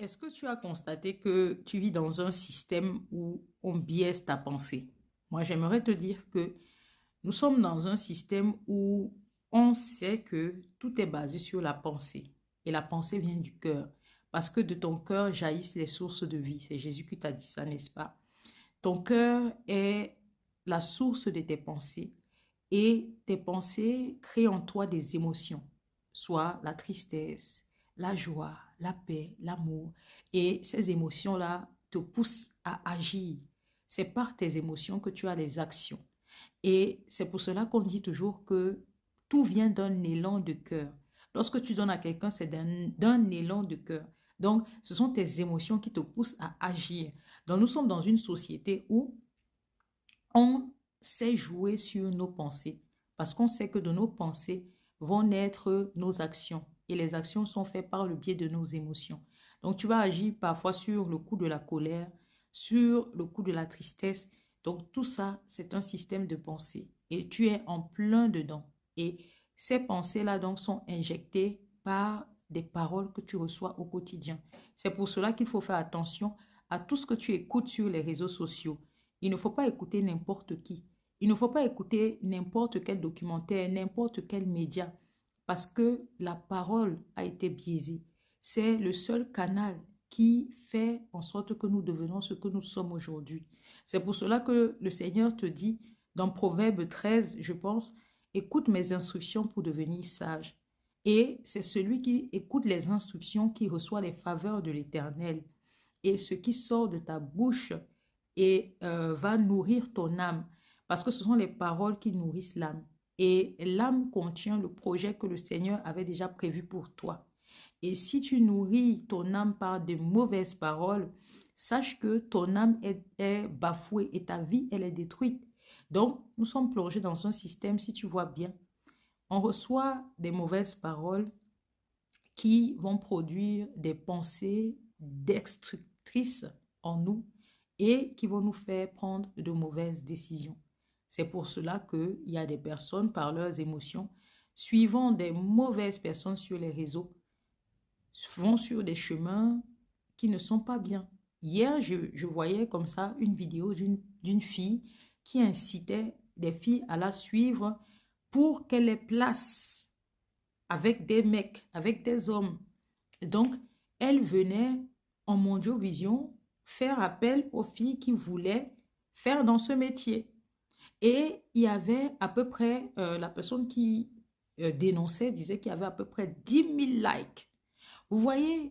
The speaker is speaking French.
Est-ce que tu as constaté que tu vis dans un système où on biaise ta pensée? Moi, j'aimerais te dire que nous sommes dans un système où on sait que tout est basé sur la pensée. Et la pensée vient du cœur. Parce que de ton cœur jaillissent les sources de vie. C'est Jésus qui t'a dit ça, n'est-ce pas? Ton cœur est la source de tes pensées. Et tes pensées créent en toi des émotions, soit la tristesse, la joie, la paix, l'amour. Et ces émotions-là te poussent à agir. C'est par tes émotions que tu as les actions. Et c'est pour cela qu'on dit toujours que tout vient d'un élan de cœur. Lorsque tu donnes à quelqu'un, c'est d'un élan de cœur. Donc, ce sont tes émotions qui te poussent à agir. Donc, nous sommes dans une société où on sait jouer sur nos pensées parce qu'on sait que de nos pensées vont naître nos actions et les actions sont faites par le biais de nos émotions. Donc, tu vas agir parfois sur le coup de la colère, sur le coup de la tristesse. Donc, tout ça, c'est un système de pensée et tu es en plein dedans. Et ces pensées-là, donc, sont injectées par des paroles que tu reçois au quotidien. C'est pour cela qu'il faut faire attention à tout ce que tu écoutes sur les réseaux sociaux. Il ne faut pas écouter n'importe qui. Il ne faut pas écouter n'importe quel documentaire, n'importe quel média, parce que la parole a été biaisée. C'est le seul canal qui fait en sorte que nous devenons ce que nous sommes aujourd'hui. C'est pour cela que le Seigneur te dit, dans Proverbe 13, je pense, écoute mes instructions pour devenir sage. Et c'est celui qui écoute les instructions qui reçoit les faveurs de l'Éternel. Et ce qui sort de ta bouche et va nourrir ton âme, parce que ce sont les paroles qui nourrissent l'âme. Et l'âme contient le projet que le Seigneur avait déjà prévu pour toi. Et si tu nourris ton âme par de mauvaises paroles, sache que ton âme est bafouée et ta vie, elle est détruite. Donc, nous sommes plongés dans un système, si tu vois bien, on reçoit des mauvaises paroles qui vont produire des pensées destructrices en nous et qui vont nous faire prendre de mauvaises décisions. C'est pour cela qu'il y a des personnes, par leurs émotions, suivant des mauvaises personnes sur les réseaux, vont sur des chemins qui ne sont pas bien. Hier, je voyais comme ça une vidéo d'une fille qui incitait des filles à la suivre pour qu'elle les place avec des mecs, avec des hommes. Donc, elle venait en Mondiovision faire appel aux filles qui voulaient faire dans ce métier. Et il y avait à peu près, la personne qui dénonçait disait qu'il y avait à peu près 10 000 likes. Vous voyez,